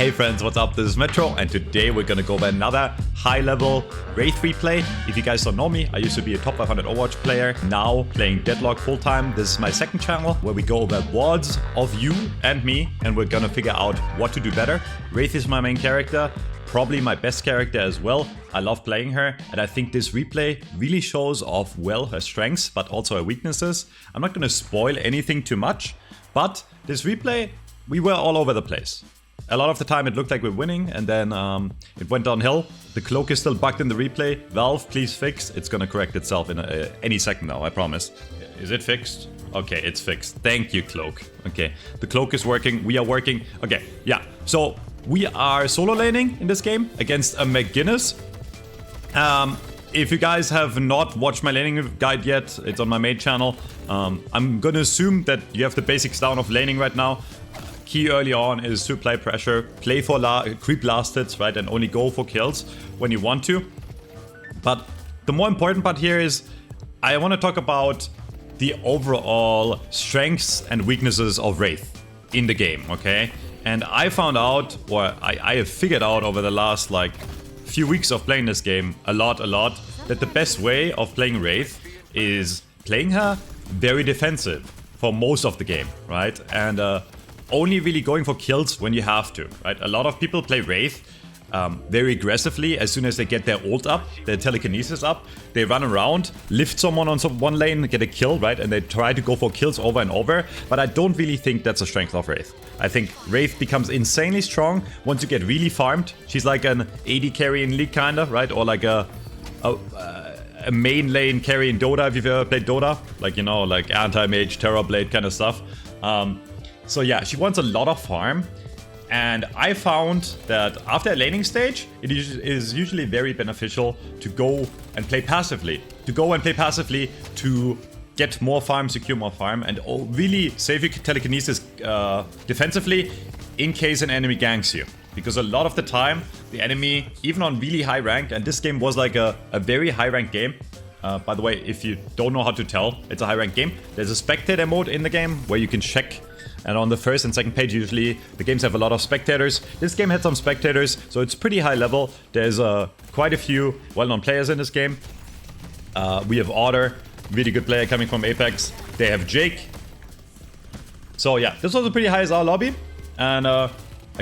Hey friends, what's up? This is Metro, and today we're gonna go over another high-level Wraith replay. If you guys don't know me, I used to be a top 500 Overwatch player, now playing Deadlock full-time. This is my second channel, where we go over WODs of you and me, and we're gonna figure out what to do better. Wraith is my main character, probably my best character as well. I love playing her, and I think this replay really shows off well her strengths, but also her weaknesses. I'm not gonna spoil anything too much, but this replay, we were all over the place. A lot of the time it looked like we're winning, and then it went downhill. The cloak is still bugged in the replay. Valve, please fix. It's gonna correct itself in any second now, I promise. Is it fixed? Okay, it's fixed. Thank you, cloak. Okay, the cloak is working. We are working. Okay, yeah. So we are solo laning in this game against a McGuinness. If you guys have not watched my laning guide yet, it's on my main channel. I'm gonna assume that you have the basics down of laning right now. Key early on is to play pressure, play for creep last hits, right, and only go for kills when you want to. But the more important part here is I want to talk about the overall strengths and weaknesses of Wraith in the game, okay? And I found out, or I have figured out over the last few weeks of playing this game a lot, that the best way of playing Wraith is playing her very defensive for most of the game, right? And only really going for kills when you have to, right? A lot of people play Wraith very aggressively as soon as they get their ult up, their telekinesis up. They run around, lift someone on one lane, get a kill, right? And they try to go for kills over and over. But I don't really think that's a strength of Wraith. I think Wraith becomes insanely strong once you get really farmed. She's like an AD carry in League kinda, right? Or like a main lane carry in Dota, if you've ever played Dota. Like, you know, like anti-mage, Terrorblade kind of stuff. So yeah, she wants a lot of farm, and I found that after a laning stage, it is usually very beneficial to go and play passively. To get more farm, secure more farm, and really save your telekinesis defensively in case an enemy ganks you. Because a lot of the time, the enemy, even on really high rank, and this game was like a very high rank game. By the way, if you don't know how to tell, it's a high rank game. There's a spectator mode in the game where you can check. And on the first and second page, usually, the games have a lot of spectators. This game had some spectators, so it's pretty high level. There's quite a few well-known players in this game. We have Otter, really good player coming from Apex. They have Jake. So yeah, this was a pretty high SR lobby. And I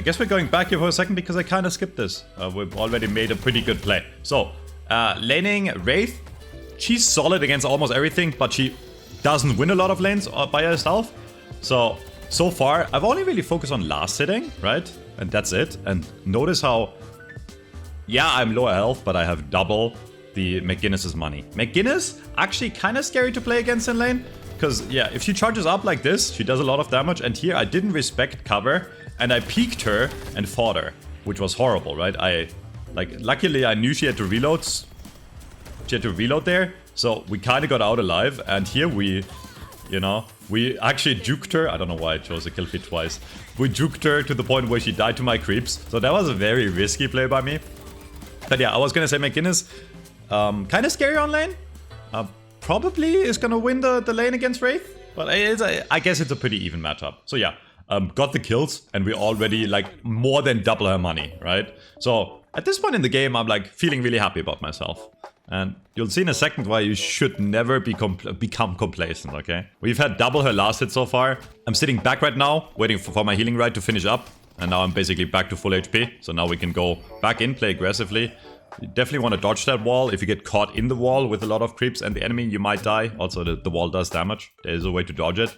guess we're going back here for a second because I kind of skipped this. We've already made a pretty good play. So, laning Wraith. She's solid against almost everything, but she doesn't win a lot of lanes by herself. So far, I've only really focused on last hitting, right? And that's it. And notice how, yeah, I'm lower health, but I have double the McGuinness's money. McGuinness, actually kind of scary to play against in lane. Because, yeah, if she charges up like this, she does a lot of damage. And here, I didn't respect cover, and I peeked her and fought her, which was horrible, right? Luckily, I knew she had to reload. She had to reload there, so we kind of got out alive. And here we actually juked her. I don't know why I chose a kill feed twice. We juked her to the point where she died to my creeps. So that was a very risky play by me. But yeah, I was gonna say McGuinness, kind of scary on lane. Probably is gonna win the lane against Wraith. But I guess it's a pretty even matchup. So yeah, got the kills, and we already more than double her money, right? So at this point in the game, I'm feeling really happy about myself. And you'll see in a second why you should never become complacent, okay? We've had double her last hit so far. I'm sitting back right now, waiting for my healing ride to finish up. And now I'm basically back to full HP. So now we can go back in, play aggressively. You definitely want to dodge that wall. If you get caught in the wall with a lot of creeps and the enemy, you might die. Also, the wall does damage. There's a way to dodge it.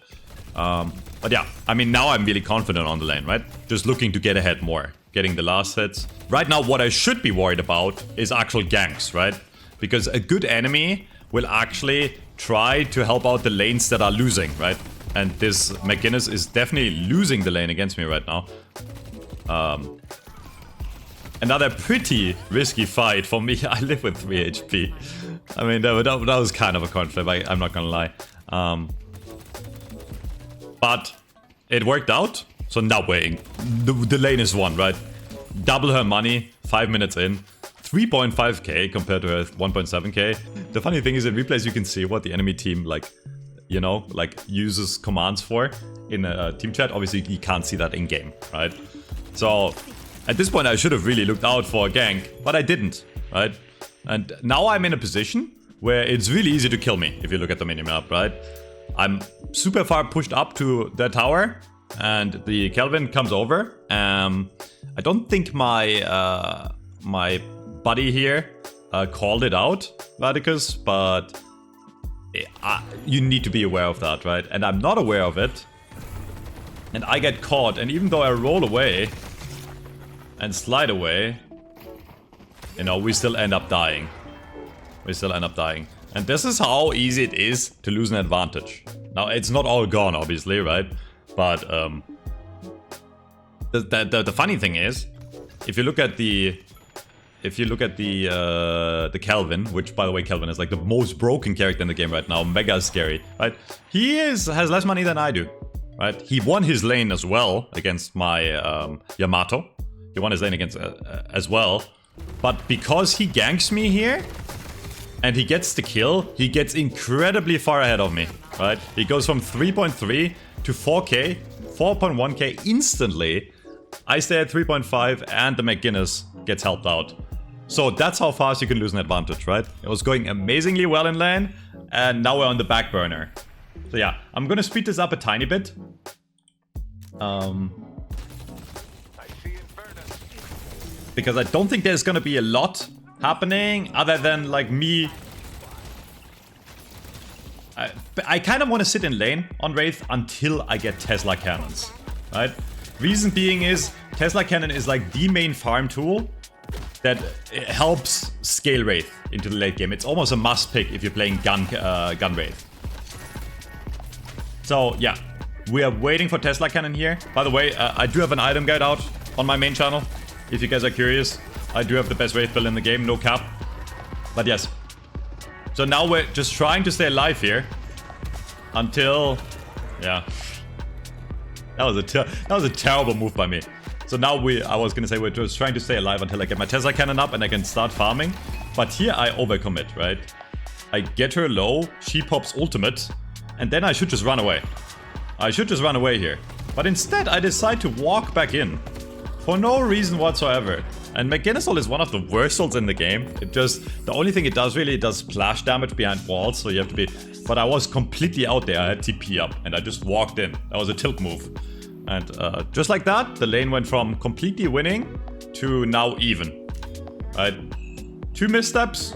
But yeah, I mean, now I'm really confident on the lane, right? Just looking to get ahead more. Getting the last hits. Right now, what I should be worried about is actual ganks, right? Because a good enemy will actually try to help out the lanes that are losing, right? And this McGuinness is definitely losing the lane against me right now. Another pretty risky fight for me. I live with 3 HP. I mean, that was kind of a coin flip, I'm not gonna lie. But it worked out. So now the lane is won, right? Double her money, 5 minutes in. 3.5k compared to her 1.7k. The funny thing is in replays you can see what the enemy team uses commands for in a team chat. Obviously you can't see that in game, right? So At this point, I should have really looked out for a gank, but I didn't, right? And now I'm in a position where it's really easy to kill me, if you look at the minimap, right? I'm super far pushed up to the tower, and the Kelvin comes over. I don't think my my buddy here called it out, Vaticus, but you need to be aware of that, right? And I'm not aware of it. And I get caught, and even though I roll away and slide away, you know, we still end up dying. We still end up dying. And this is how easy it is to lose an advantage. Now, it's not all gone, obviously, right? But the funny thing is, if you look at the Kelvin, which, by the way, Kelvin is like the most broken character in the game right now, mega scary, right? He has less money than I do, right? He won his lane as well against my Yamato. He won his lane against as well, but because he ganks me here and he gets the kill, he gets incredibly far ahead of me, right? He goes from 3.3 to 4k, 4.1k instantly. I stay at 3.5 and the McGuinness gets helped out. So that's how fast you can lose an advantage, right? It was going amazingly well in lane, and now we're on the back burner. So yeah, I'm gonna speed this up a tiny bit. Because I don't think there's gonna be a lot happening other than like me. I kind of want to sit in lane on Wraith until I get Tesla cannons, right? Reason being is Tesla cannon is like the main farm tool that helps scale Wraith into the late game. It's almost a must pick if you're playing gun Wraith. So yeah, we are waiting for Tesla cannon here. By the way, I do have an item guide out on my main channel. If you guys are curious, I do have the best Wraith build in the game, no cap. But yes. So now we're just trying to stay alive here until, yeah. That was a terrible move by me. So now I was gonna say we're just trying to stay alive until I get my Tesla cannon up and I can start farming. But here I overcommit, right? I get her low, she pops ultimate, and then I should just run away. I should just run away here. But instead I decide to walk back in for no reason whatsoever. And McGuinness ult is one of the worst ults in the game. The only thing it does really, it does splash damage behind walls, so you have to be... But I was completely out there, I had TP up, and I just walked in. That was a tilt move. And just like that, the lane went from completely winning to now even. Right? 2 missteps,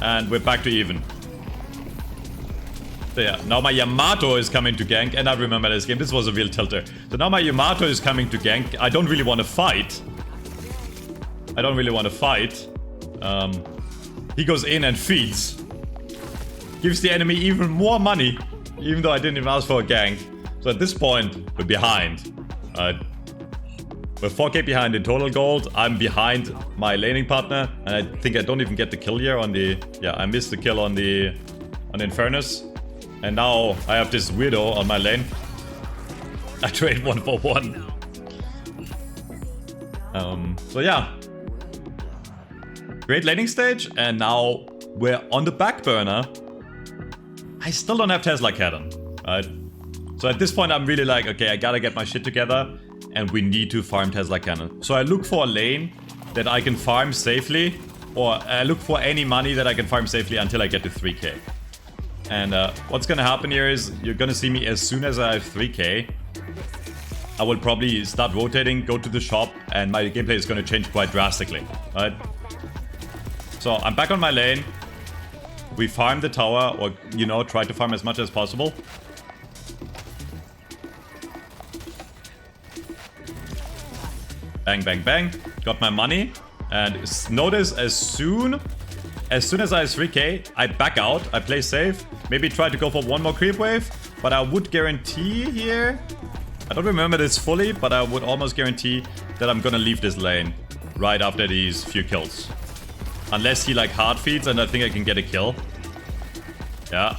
and we're back to even. So yeah, now my Yamato is coming to gank, and I remember this game, this was a real tilter. So now my Yamato is coming to gank. I don't really want to fight. He goes in and feeds. Gives the enemy even more money, even though I didn't even ask for a gank. So at this point, we're behind. We're 4k behind in total gold. I'm behind my laning partner, and I think I don't even get the kill here on the... Yeah, I missed the kill on the Infernus. And now I have this weirdo on my lane. I trade 1 for 1. So yeah. Great laning stage, and now we're on the back burner. I still don't have Tesla cannon, right? So at this point I'm really like, okay, I gotta get my shit together, and we need to farm Tesla cannon. So I look for a lane that I can farm safely, or I look for any money that I can farm safely until I get to 3k. And what's gonna happen here is you're gonna see me as soon as I have 3k. I will probably start rotating, go to the shop, and my gameplay is gonna change quite drastically, right? So I'm back on my lane. We farm the tower, or, you know, try to farm as much as possible. Bang, bang, bang. Got my money. And notice as soon as I have 3k, I back out. I play safe. Maybe try to go for one more creep wave. But I would guarantee here... I don't remember this fully, but I would almost guarantee that I'm gonna leave this lane right after these few kills. Unless he like hard feeds and I think I can get a kill. Yeah.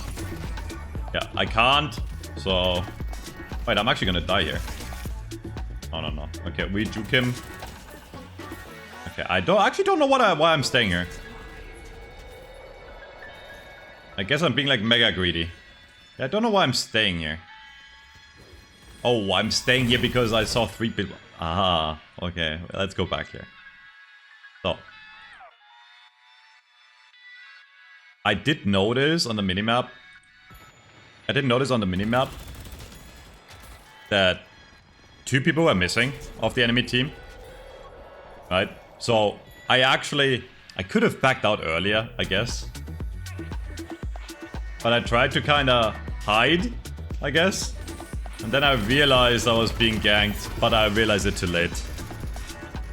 Yeah, I can't. So... Wait, I'm actually gonna die here. Oh, no. Okay, we juke him. Okay, I actually don't know why I'm staying here. I guess I'm being like mega greedy. Yeah, I don't know why I'm staying here. Oh, I'm staying here because I saw 3 people. Ah, okay. Let's go back here. So. I did notice on the minimap. That 2 people were missing of the enemy team. Right? So I could have backed out earlier, I guess. But I tried to kind of hide, I guess. And then I realized I was being ganked, but I realized it too late.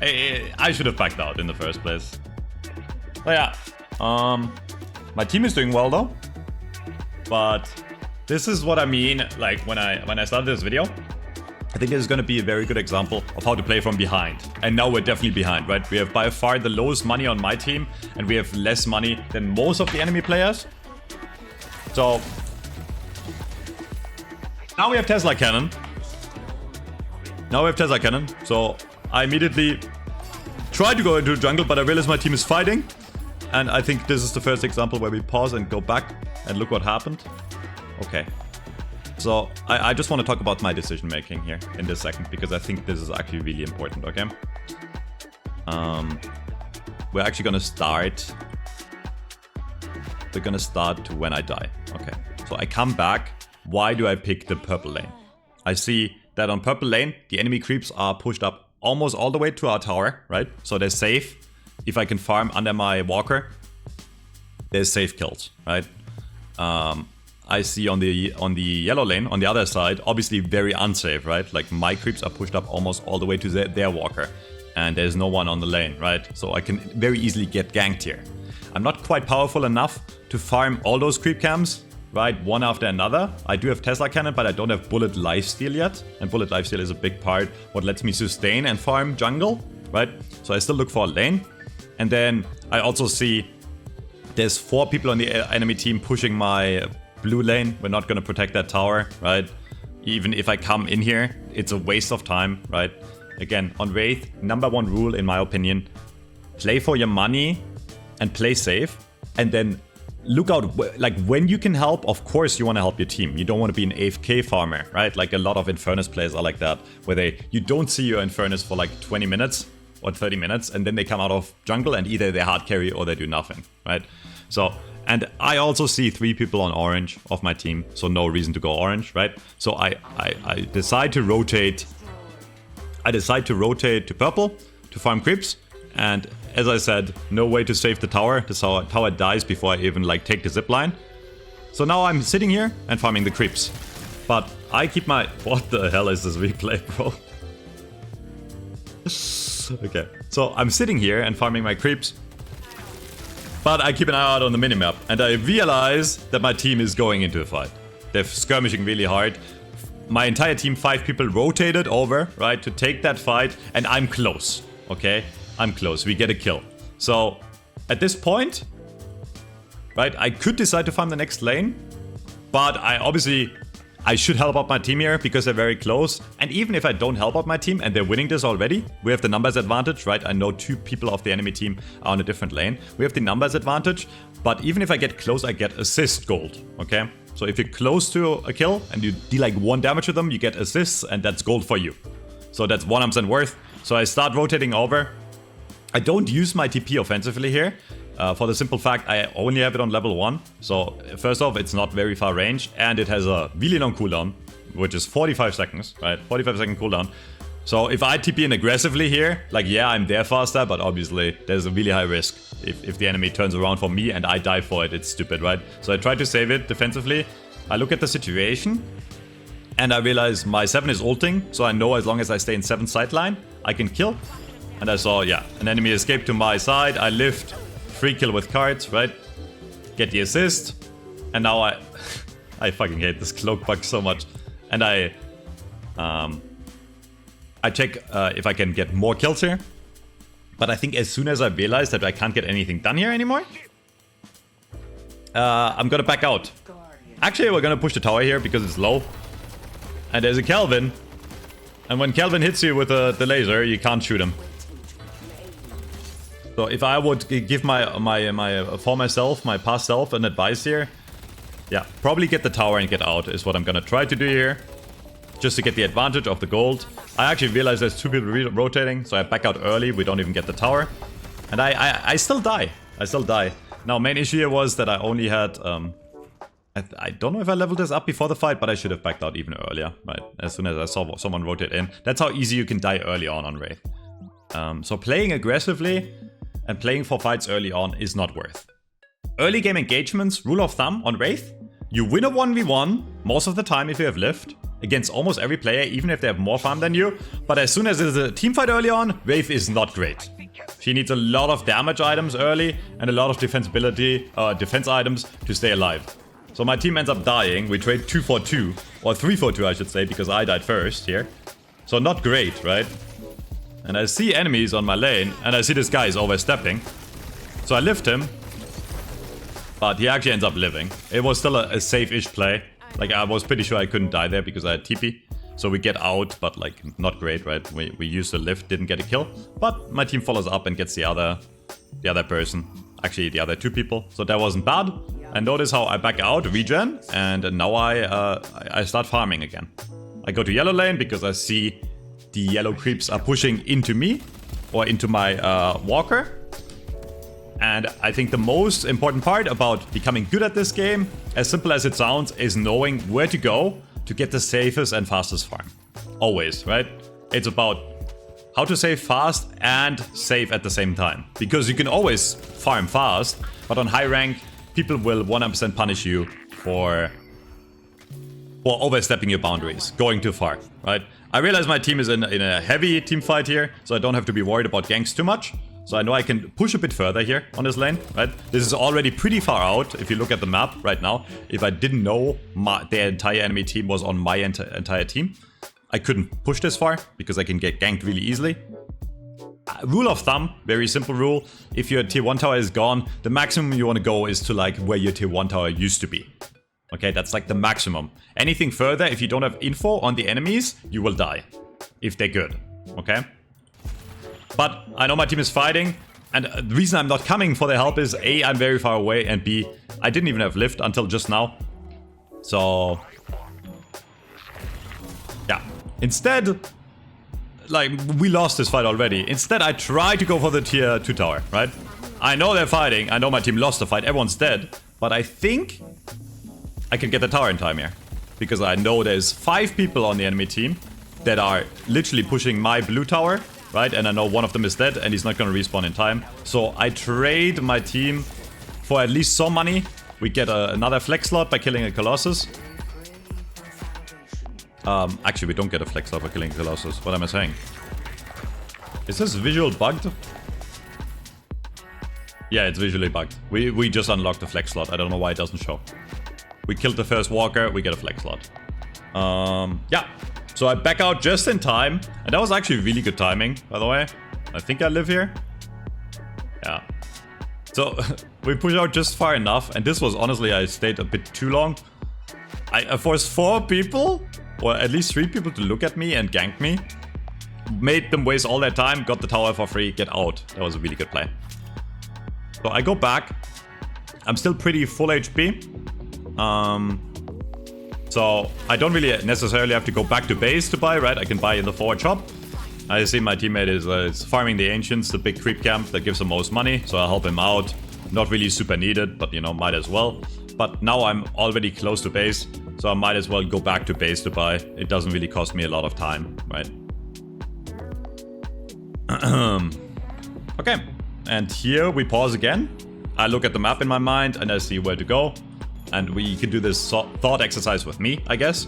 I should have backed out in the first place. But yeah, my team is doing well though. But this is what I mean, like when I started this video. I think this is going to be a very good example of how to play from behind. And now we're definitely behind, right? We have by far the lowest money on my team, and we have less money than most of the enemy players. So now we have Tesla Cannon. So I immediately tried to go into the jungle, but I realized my team is fighting. And I think this is the first example where we pause and go back and look what happened. Okay. So I just want to talk about my decision making here in this second, because I think this is actually really important, okay? We're actually gonna start. We're gonna start to when I die. Okay. So I come back. Why do I pick the purple lane? I see that on purple lane, the enemy creeps are pushed up almost all the way to our tower, right? So they're safe. If I can farm under my walker, there's safe kills, right? I see on the yellow lane, on the other side, obviously very unsafe, right? Like my creeps are pushed up almost all the way to their walker. And there's no one on the lane, right? So I can very easily get ganked here. I'm not quite powerful enough to farm all those creep cams, right? One after another. I do have Tesla Cannon, but I don't have Bullet Lifesteal yet. And Bullet Lifesteal is a big part what lets me sustain and farm jungle, right? So I still look for a lane. And then I also see there's 4 people on the enemy team pushing my blue lane. We're not going to protect that tower, right? Even if I come in here, it's a waste of time, right? Again, on Wraith, #1 rule in my opinion, play for your money and play safe. And then look out, like when you can help, of course you want to help your team. You don't want to be an AFK farmer, right? Like a lot of Infernus players are like that, where you don't see your Infernus for like 20 minutes or 30 minutes, and then they come out of jungle and either they hard carry or they do nothing, right? So, and I also see 3 people on orange of my team, so no reason to go orange, right? So I decide to rotate. I decide to rotate to purple to farm creeps, and as I said, no way to save the tower. The tower dies before I even like take the zip line. So now I'm sitting here and farming the creeps, but I keep my. What the hell is this replay, bro? Okay, so I'm sitting here and farming my creeps, but I keep an eye out on the minimap, and I realize that my team is going into a fight. They're skirmishing really hard. My entire team, 5 people, rotated over, right, to take that fight, and I'm close, okay? I'm close. We get a kill. So, at this point, right, I could decide to farm the next lane, but I should help out my team here because they're very close. And even if I don't help out my team and they're winning this already, we have the numbers advantage, right? I know 2 people of the enemy team are on a different lane. We have the numbers advantage, but even if I get close, I get assist gold, okay? So if you're close to a kill and you deal like 1 damage to them, you get assists and that's gold for you. So that's 100% worth. So I start rotating over. I don't use my TP offensively here. For the simple fact, I only have it on level 1. So first off, it's not very far range, and it has a really long cooldown, which is 45 seconds, right? 45-second cooldown. So if I TP in aggressively here, like yeah, I'm there faster, but obviously there's a really high risk. If the enemy turns around for me and I die for it, it's stupid, right? So I try to save it defensively. I look at the situation, and I realize my 7 is ulting, so I know as long as I stay in 7 sideline, I can kill. And I saw, yeah, an enemy escaped to my side. I lived. Free kill with cards, right? Get the assist. And now I fucking hate this cloak bug so much. And I check if I can get more kills here. But I think as soon as I realize that I can't get anything done here anymore, I'm gonna back out. Actually, we're gonna push the tower here because it's low. And there's a Kelvin. And when Kelvin hits you with the laser, you can't shoot him. So if I would give my past self an advice here, yeah, probably get the tower and get out is what I'm gonna try to do here. just to get the advantage of the gold. I actually realized there's 2 people rotating, so I back out early. We don't even get the tower. And I still die. I still die. Now, main issue here was that I only had... I don't know if I leveled this up before the fight, but I should have backed out even earlier, right? As soon as I saw someone rotate in. That's how easy you can die early on Wraith. So playing aggressively and playing for fights early on is not worth. Early game engagements, rule of thumb on Wraith, you win a 1v1 most of the time if you have lift against almost every player, even if they have more farm than you. But as soon as there's a team fight early on, Wraith is not great. She needs a lot of damage items early and a lot of defense items to stay alive. So my team ends up dying. We trade 2 for 2, or 3 for 2 I should say, because I died first here. So not great, right? And I see enemies on my lane, and I see this guy is overstepping. So I lift him, but he actually ends up living. It was still a safe-ish play. Like, I was pretty sure I couldn't die there because I had TP. So we get out, but like, not great, right? We used the lift, didn't get a kill. But my team follows up and gets the other person. Actually, the other 2 people. So that wasn't bad. And notice how I back out, regen, and now I start farming again. I go to yellow lane because I see the yellow creeps are pushing into me, or into my walker. And I think the most important part about becoming good at this game, as simple as it sounds, is knowing where to go to get the safest and fastest farm. Always, right? It's about how to save fast and save at the same time. Because you can always farm fast, but on high rank, people will 100% punish you for overstepping your boundaries, going too far, right? I realize my team is in a heavy team fight here, so I don't have to be worried about ganks too much. So I know I can push a bit further here on this lane, right? This is already pretty far out if you look at the map right now. If I didn't know the entire enemy team was on my entire team, I couldn't push this far because I can get ganked really easily. Rule of thumb, very simple rule. If your tier 1 tower is gone, the maximum you want to go is to like where your tier 1 tower used to be. Okay, that's like the maximum. Anything further, if you don't have info on the enemies, you will die. If they're good, okay? But I know my team is fighting, and the reason I'm not coming for their help is A, I'm very far away, and B, I didn't even have lift until just now. So, yeah. Instead, like, we lost this fight already. Instead, I try to go for the tier 2 tower, right? I know they're fighting, I know my team lost the fight, everyone's dead, but I think I can get the tower in time here. Because I know there's 5 people on the enemy team that are literally pushing my blue tower, right? And I know one of them is dead and he's not going to respawn in time. So I trade my team for at least some money. We get another flex slot by killing a Colossus. Actually, we don't get a flex slot by killing a Colossus. What am I saying? Is this visual bugged? Yeah, it's visually bugged. We just unlocked the flex slot. I don't know why it doesn't show. We killed the first walker, we get a flex slot. Yeah. So I back out just in time. And that was actually really good timing, by the way. I think I live here. Yeah. So we push out just far enough. And this was honestly, I stayed a bit too long. I forced 4 people, or at least 3 people to look at me and gank me. Made them waste all their time, got the tower for free, get out. That was a really good play. So I go back. I'm still pretty full HP. So I don't really necessarily have to go back to base to buy, right? I can buy in the forward shop. I see my teammate is farming the Ancients, the big creep camp that gives the most money. So I'll help him out. Not really super needed, but you know, might as well. But now I'm already close to base. So I might as well go back to base to buy. It doesn't really cost me a lot of time, right? Okay. And here we pause again. I look at the map in my mind and I see where to go. And we can do this thought exercise with me, I guess.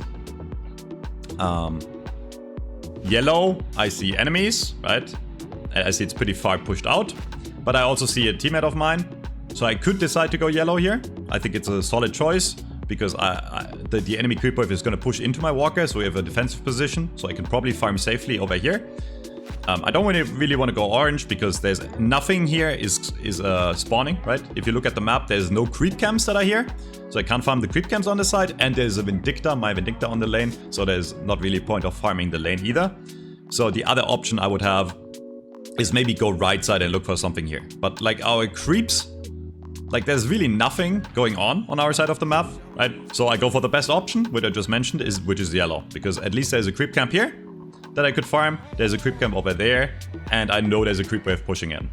Yellow, I see enemies, right? I see it's pretty far pushed out. But I also see a teammate of mine. So I could decide to go yellow here. I think it's a solid choice. Because the enemy creep wave is going to push into my walker. So we have a defensive position. So I can probably farm safely over here. I don't really want to go orange because there's nothing here is spawning, right? If you look at the map, there's no creep camps that are here. So I can't farm the creep camps on the side. And there's a Vindicta, my Vindicta on the lane. So there's not really a point of farming the lane either. So the other option I would have is maybe go right side and look for something here. But like our creeps Like, there's really nothing going on our side of the map, right? So I go for the best option, which I just mentioned, which is yellow. Because at least there's a creep camp here that I could farm. There's a creep camp over there. And I know there's a creep wave pushing in.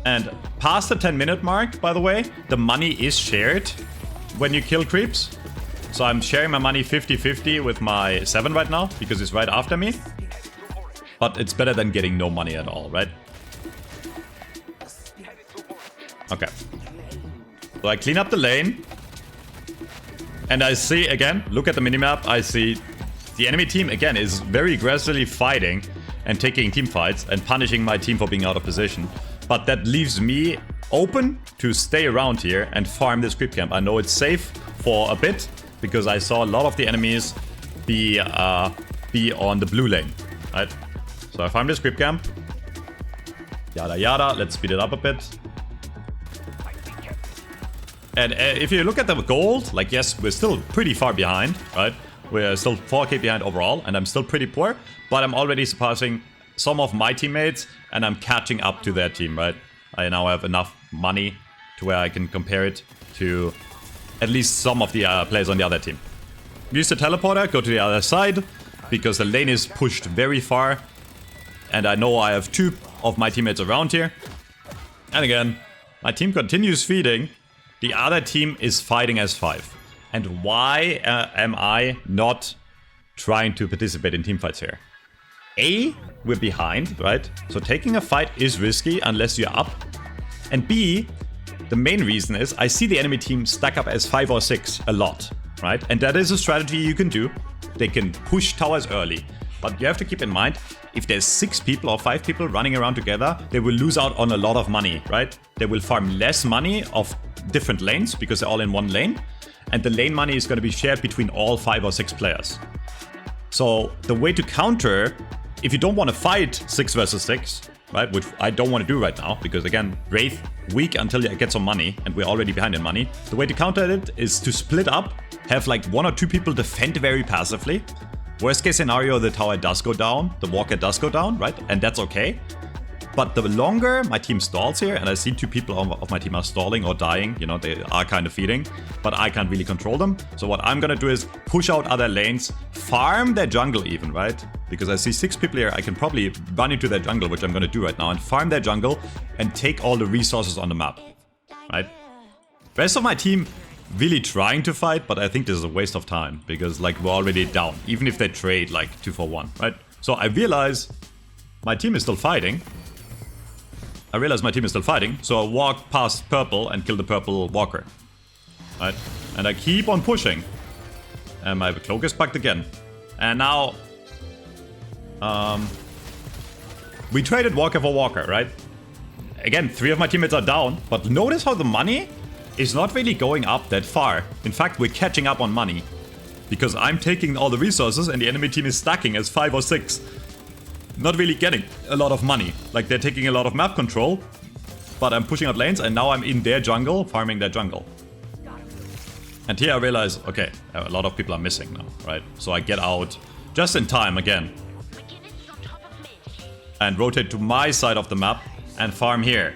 And past the 10-minute mark, by the way, the money is shared when you kill creeps. So I'm sharing my money 50-50 with my 7 right now, because it's right after me. But it's better than getting no money at all, right? Okay. So I clean up the lane. And I see, again, look at the minimap, I see the enemy team, again, is very aggressively fighting and taking team fights and punishing my team for being out of position. But that leaves me open to stay around here and farm this creep camp. I know it's safe for a bit, because I saw a lot of the enemies be on the blue lane, right? So I farm this creep camp. Yada yada, let's speed it up a bit. And if you look at the gold, like, yes, we're still pretty far behind, right? We're still 4k behind overall, and I'm still pretty poor, but I'm already surpassing some of my teammates, and I'm catching up to their team, right? I now have enough money to where I can compare it to at least some of the players on the other team. Use the teleporter, go to the other side, because the lane is pushed very far, and I know I have 2 of my teammates around here. And again, my team continues feeding. The other team is fighting as 5. And why am I not trying to participate in teamfights here? A, we're behind, right? So taking a fight is risky unless you're up. And B, the main reason is I see the enemy team stack up as 5 or 6 a lot, right? And that is a strategy you can do. They can push towers early. But you have to keep in mind, if there's 6 people or 5 people running around together, they will lose out on a lot of money, right? They will farm less money of different lanes because they're all in one lane. And the lane money is going to be shared between all 5 or 6 players. So the way to counter, if you don't want to fight 6 versus 6, right? Which I don't want to do right now, because again, Wraith, weak until you get some money, and we're already behind in money. The way to counter it is to split up, have like 1 or 2 people defend very passively. Worst case scenario, the tower does go down, the walker does go down, right? And that's okay. But the longer my team stalls here, and I see 2 people of my team are stalling or dying, you know, they are kind of feeding, but I can't really control them. So what I'm gonna do is push out other lanes, farm their jungle even, right? Because I see 6 people here, I can probably run into their jungle, which I'm gonna do right now, and farm their jungle and take all the resources on the map, right? Rest of my team really trying to fight, but I think this is a waste of time, because like we're already down, even if they trade like 2 for 1, right? So I realize my team is still fighting. So I walk past purple and kill the purple walker, right? And I keep on pushing. And my cloak is bugged again. And now, we traded walker for walker, right? Again, 3 of my teammates are down, but notice how the money is not really going up that far. In fact, we're catching up on money, because I'm taking all the resources and the enemy team is stacking as 5 or 6. Not really getting a lot of money. Like, they're taking a lot of map control, but I'm pushing out lanes, and now I'm in their jungle, farming their jungle. And here I realize, okay, a lot of people are missing now, right? So I get out just in time again. And rotate to my side of the map and farm here.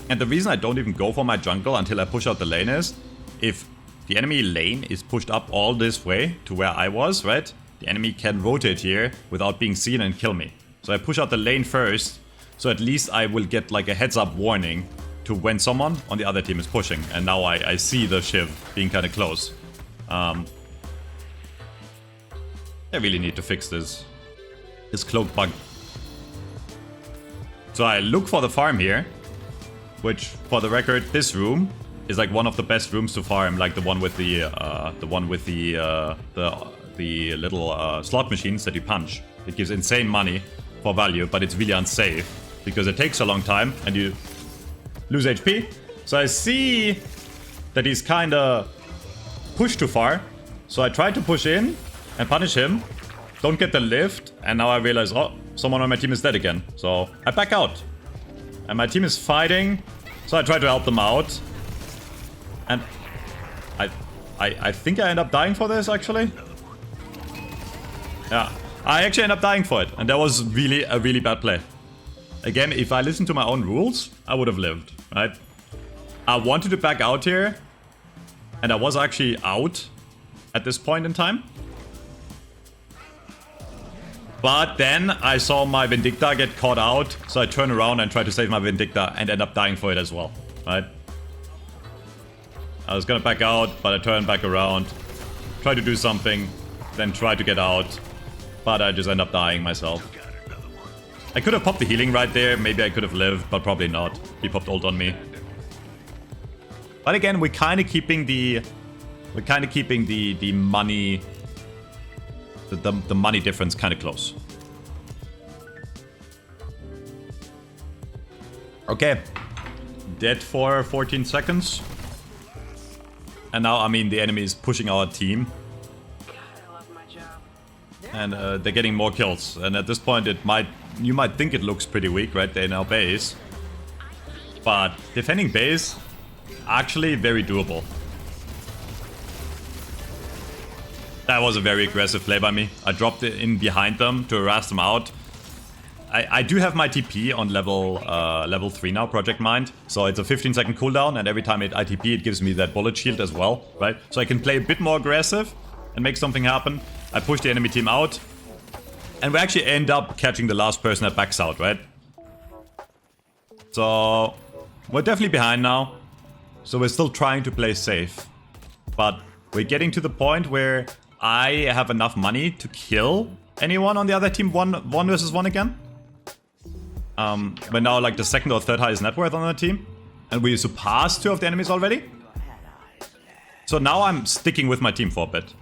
And the reason I don't even go for my jungle until I push out the lane is, if the enemy lane is pushed up all this way to where I was, right? The enemy can rotate here without being seen and kill me. So I push out the lane first, so at least I will get like a heads up warning to when someone on the other team is pushing. And now I see the Shiv being kind of close. I really need to fix this cloak bug. So I look for the farm here, which, for the record, this room is like one of the best rooms to farm, like the one with the little slot machines that you punch. It gives insane money for value, but it's really unsafe because it takes a long time and you lose HP. So I see that he's kind of pushed too far. So I try to push in and punish him. Don't get the lift, and now I realize, oh, someone on my team is dead again. So I back out. And my team is fighting, so I try to help them out. And I think I end up dying for this, actually. Yeah, I actually end up dying for it, and that was really a really bad play. Again, if I listened to my own rules, I would have lived, right? I wanted to back out here, and I was actually out at this point in time. But then I saw my Vindicta get caught out, so I turned around and tried to save my Vindicta and end up dying for it as well, right? I was gonna back out, but I turned back around, tried to do something, then tried to get out, but I just end up dying myself. I could have popped the healing right there, maybe I could have lived, but probably not. He popped ult on me. But again, we're kind of keeping the money, the money difference kind of close. Okay, dead for 14 seconds. And now, I mean, the enemy is pushing our team. And they're getting more kills. And at this point, you might think it looks pretty weak, right? They're in our base. But defending base, actually very doable. That was a very aggressive play by me. I dropped it in behind them to harass them out. I do have my TP on level 3 now, Project Mind. So it's a 15-second cooldown, and every time I TP, it gives me that bullet shield as well, right? So I can play a bit more aggressive and make something happen. I push the enemy team out, and we actually end up catching the last person that backs out, right? So we're definitely behind now. So we're still trying to play safe. But we're getting to the point where I have enough money to kill anyone on the other team one versus one again. We're now like the second or third highest net worth on the team. And we surpassed 2 of the enemies already. So now I'm sticking with my team for a bit.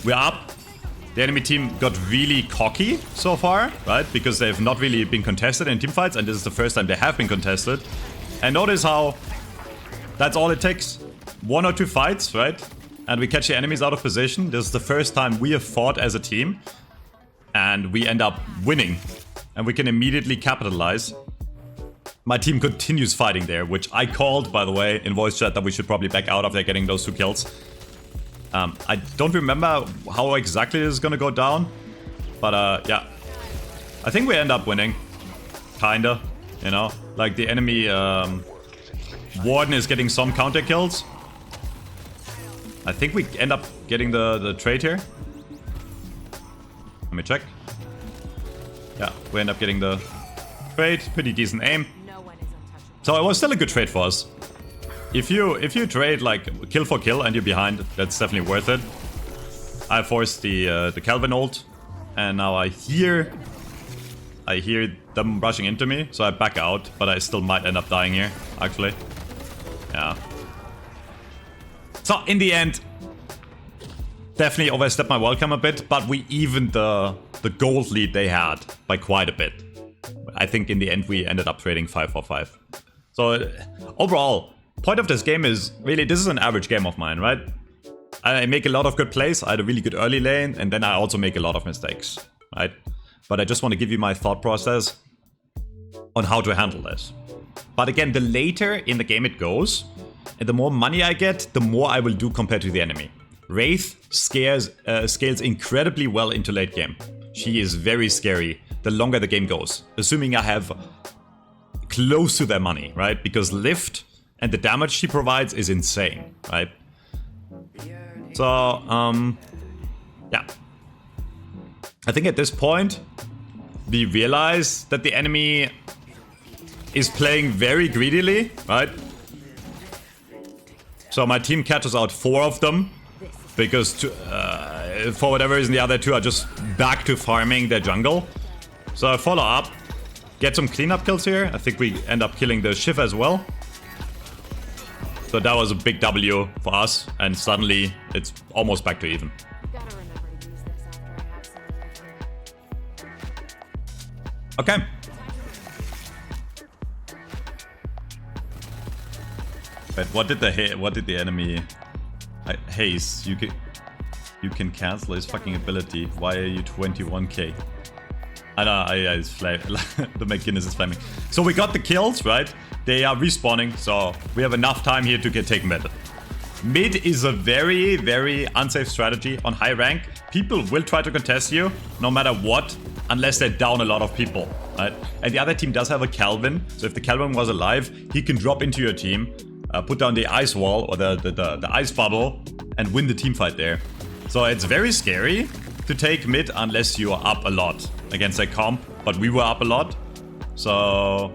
We're up. The enemy team got really cocky so far, right? Because they've not really been contested in teamfights, and this is the first time they have been contested. And notice how that's all it takes. 1 or 2 fights, right? And we catch the enemies out of position. This is the first time we have fought as a team. And we end up winning. And we can immediately capitalize. My team continues fighting there, which I called, by the way, in voice chat that we should probably back out after getting those 2 kills. I don't remember how exactly this is gonna go down. But yeah. I think we end up winning. Kinda, you know? Like the enemy Warden is getting some counter kills. I think we end up getting the trade here. Let me check. Yeah, we end up getting the trade. Pretty decent aim. So it was still a good trade for us. If you trade like kill for kill and you're behind, that's definitely worth it. I forced the Calvin ult, and now I hear them rushing into me, so I back out, but I still might end up dying here, actually. Yeah. So in the end, definitely overstepped my welcome a bit, but we evened the gold lead they had by quite a bit. I think in the end we ended up trading 5 for 5. So overall, point of this game is really this is an average game of mine, right? I make a lot of good plays. I had a really good early lane, and then I also make a lot of mistakes, right? But I just want to give you my thought process on how to handle this. But again, the later in the game it goes, and the more money I get, the more I will do compared to the enemy. Wraith scales incredibly well into late game. She is very scary the longer the game goes, assuming I have close to their money, right? Because lift and the damage she provides is insane, right? So, yeah. I think at this point, we realize that the enemy is playing very greedily, right? So my team catches out 4 of them, because for whatever reason the other 2 are just back to farming their jungle. So I follow up, get some cleanup kills here. I think we end up killing the Shiv as well. So that was a big W for us, and suddenly it's almost back to even. Okay. But what did the enemy haze? You can cancel his fucking ability. Why are you 21k? I know, it's the McGinnis is flaming. So we got the kills, right? They are respawning, so we have enough time here to take mid. Mid is a very, very unsafe strategy on high rank. People will try to contest you, no matter what. unless they're down a lot of people, right? And the other team does have a Calvin, so if the Calvin was alive, he can drop into your team, put down the ice wall or the ice bubble, and win the team fight there. So it's very scary to take mid unless you are up a lot against that comp, but we were up a lot, so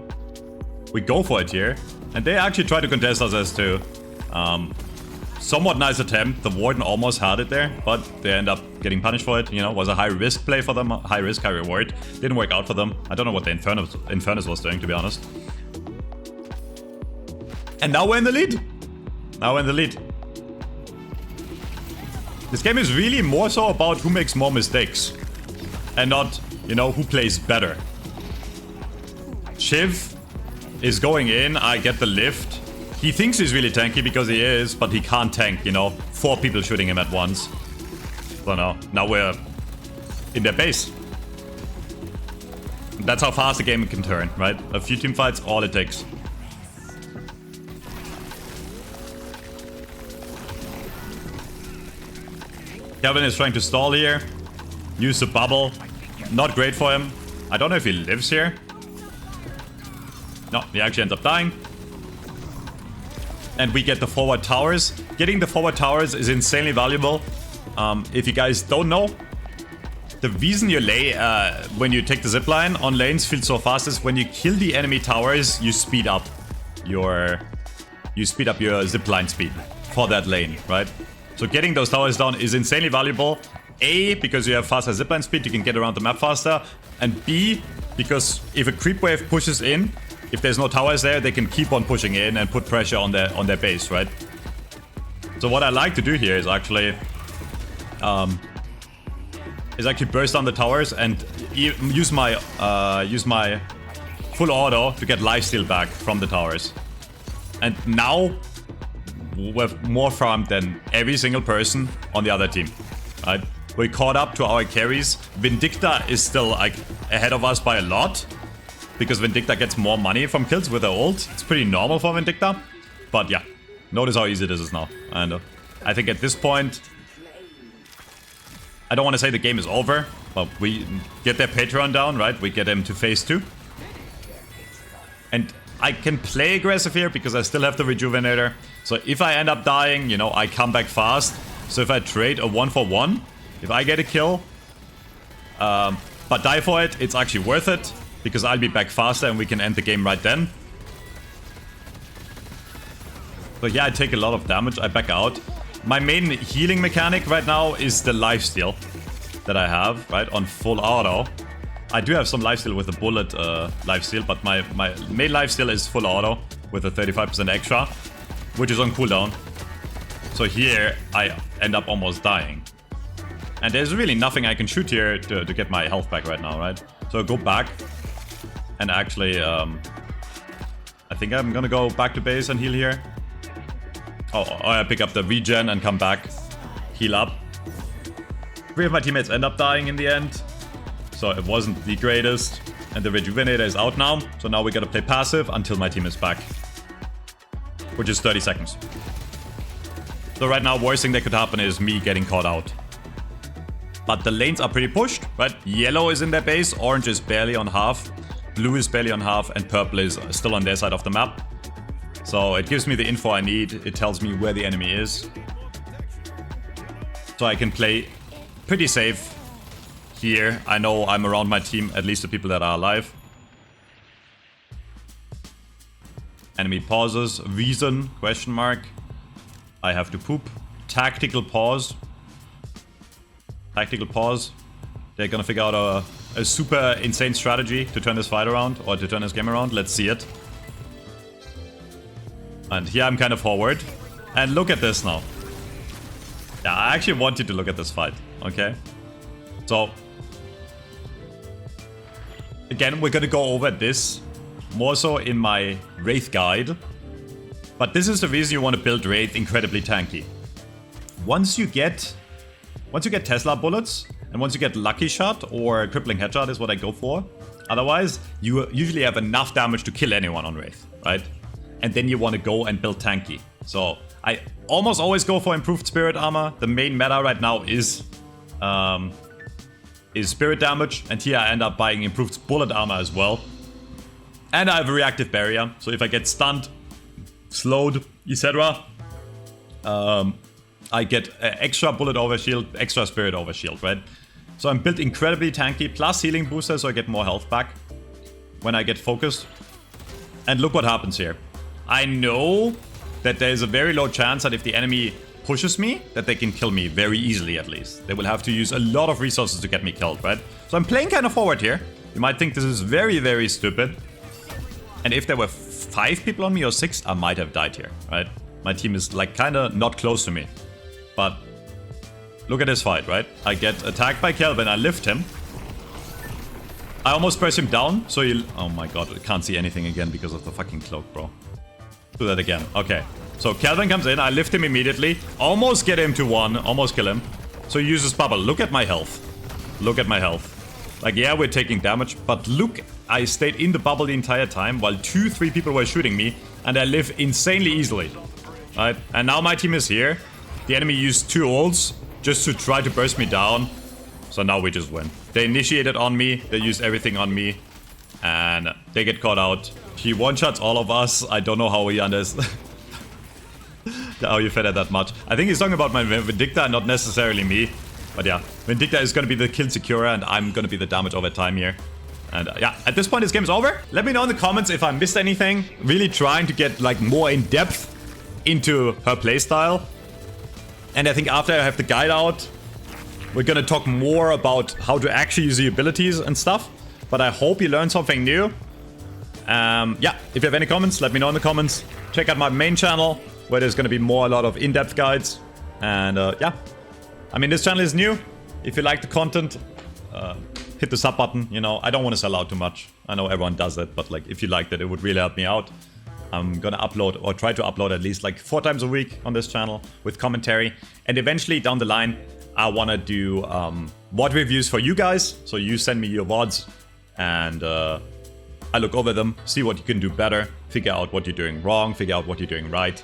we go for it here. And they actually try to contest us as to somewhat nice attempt. The Warden almost had it there, but they end up getting punished for it. You know, was a high risk play for them. High risk, high reward. Didn't work out for them. I don't know what the Infernus was doing, to be honest. And now we're in the lead. Now we're in the lead. This game is really more so about who makes more mistakes. And not, you know, who plays better. Shiv is going in. I get the lift. He thinks he's really tanky because he is, but he can't tank, you know, 4 people shooting him at once. So now we're in their base. That's how fast the game can turn, right? A few team fights, all it takes. Kevin is trying to stall here. Use the bubble. Not great for him. I don't know if he lives here. No, he actually ends up dying. And we get the forward towers. Getting the forward towers is insanely valuable. If you guys don't know, the reason you lay when you take the zipline on lanes feels so fast is when you kill the enemy towers, you speed up your zipline speed for that lane, right? So getting those towers down is insanely valuable. A, because you have faster zipline speed, you can get around the map faster. And B, because if a creep wave pushes in, if there's no towers there, they can keep on pushing in and put pressure on their base, right? So what I like to do here is actually burst down the towers and use my full auto to get lifesteal back from the towers. And now we've more farmed than every single person on the other team, right? We caught up to our carries. Vindicta is still like ahead of us by a lot, because Vindicta gets more money from kills with her ult. It's pretty normal for Vindicta. But yeah, notice how easy this is now. And I think at this point, I don't want to say the game is over, but we get their Patreon down, right? We get them to phase 2. And I can play aggressive here because I still have the Rejuvenator. So if I end up dying, you know, I come back fast. So if I trade a 1-for-1, if I get a kill, but die for it, it's actually worth it. Because I'll be back faster and we can end the game right then. But yeah, I take a lot of damage. I back out. My main healing mechanic right now is the lifesteal that I have, right? On full auto. I do have some lifesteal with the bullet lifesteal, but my main lifesteal is full auto with a 35% extra, which is on cooldown. So here, I end up almost dying. And there's really nothing I can shoot here to get my health back right now, right? So I go back. And actually, I think I'm gonna go back to base and heal here. Oh, I pick up the regen and come back. Heal up. 3 of my teammates end up dying in the end. So it wasn't the greatest. And the Rejuvenator is out now. So now we gotta play passive until my team is back. Which is 30 seconds. So right now, worst thing that could happen is me getting caught out. But the lanes are pretty pushed, right? Yellow is in their base. Orange is barely on half. Blue is barely on half, and purple is still on their side of the map. So it gives me the info I need. It tells me where the enemy is. So I can play pretty safe here. I know I'm around my team, at least the people that are alive. Enemy pauses. Reason? Question mark. I have to poop. Tactical pause. Tactical pause. They're gonna figure out a super insane strategy to turn this fight around, or to turn this game around. Let's see it. And here I'm kind of forward. And look at this now. Yeah, I actually want you to look at this fight, okay? So, again, we're gonna go over this more so in my Wraith guide. But this is the reason you want to build Wraith incredibly tanky. Once you get Tesla bullets, and once you get Lucky Shot or Crippling Headshot is what I go for. Otherwise, you usually have enough damage to kill anyone on Wraith, right? And then you want to go and build tanky. So I almost always go for improved Spirit Armor. The main meta right now is is spirit damage. And here I end up buying improved bullet armor as well. And I have a reactive barrier. So if I get stunned, slowed, etc. I get extra bullet overshield, extra spirit overshield, right? So I'm built incredibly tanky, plus healing booster, so I get more health back when I get focused. And look what happens here. I know that there's a very low chance that if the enemy pushes me, that they can kill me very easily at least. They will have to use a lot of resources to get me killed, right? So I'm playing kind of forward here. You might think this is very, very stupid. And if there were 5 people on me or 6, I might have died here, right? My team is like kind of not close to me. But look at this fight, right? I get attacked by Kelvin, I lift him. I almost press him down, so you... Oh my god, I can't see anything again because of the fucking cloak, bro. Do that again. Okay. So Kelvin comes in, I lift him immediately. Almost get him to 1, almost kill him. So he uses bubble. Look at my health. Look at my health. Like, yeah, we're taking damage, but look, I stayed in the bubble the entire time while 2-3 people were shooting me, and I live insanely easily. Right? And now my team is here. The enemy used 2 ults just to try to burst me down. So now we just win. They initiated on me, they used everything on me, and they get caught out. He one-shots all of us. I don't know how he how you fed it that much. I think he's talking about my Vindicta, not necessarily me. But yeah, Vindicta is going to be the kill securer, and I'm going to be the damage over time here. And yeah, at this point, this game is over. Let me know in the comments if I missed anything. Really trying to get like more in depth into her playstyle. And I think after I have the guide out, we're gonna talk more about how to actually use the abilities and stuff. But I hope you learned something new. Yeah, if you have any comments, let me know in the comments. Check out my main channel, where there's gonna be a lot of in-depth guides. And yeah, I mean, this channel is new. If you like the content, hit the sub button. You know, I don't want to sell out too much. I know everyone does it, but like, if you liked it, it would really help me out. I'm gonna upload, or try to upload at least like 4 times a week on this channel with commentary. And eventually down the line, I wanna do VOD reviews for you guys. So you send me your VODs and I look over them, see what you can do better, figure out what you're doing wrong, figure out what you're doing right.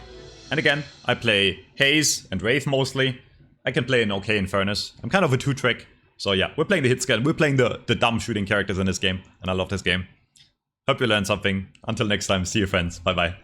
And again, I play Haze and Wraith mostly. I can play an okay Infernus. I'm kind of a 2-trick. So yeah, we're playing the hit scan. We're playing the dumb shooting characters in this game. And I love this game. Hope you learned something. Until next time, see you friends. Bye bye.